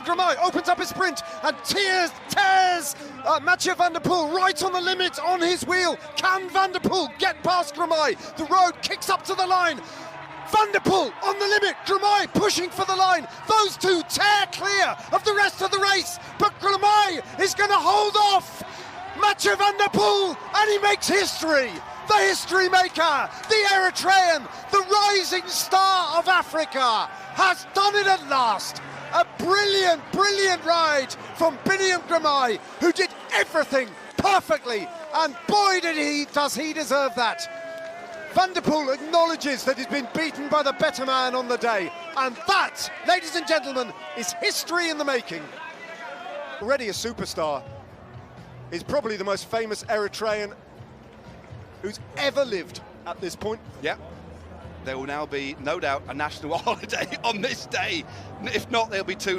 Girmay opens up his sprint and tears Mathieu van der Poel right on the limit on his wheel. Can Van der Poel get past Girmay? The road kicks up to the line. Van der Poel on the limit, Girmay pushing for the line. Those two tear clear of the rest of the race, but Girmay is going to hold off Mathieu van der Poel, and he makes history. The history maker, the Eritrean, the rising star of Africa, has done it at last. A brilliant, brilliant ride from Biniam Girmay, who did everything perfectly, and boy does he deserve that. Van der Poel acknowledges that he's been beaten by the better man on the day, and that, ladies and gentlemen, is history in the making. Already a superstar, is probably the most famous Eritrean who's ever lived at this point. Yeah, there will now be, no doubt, a national holiday on this day. If not, there'll be two.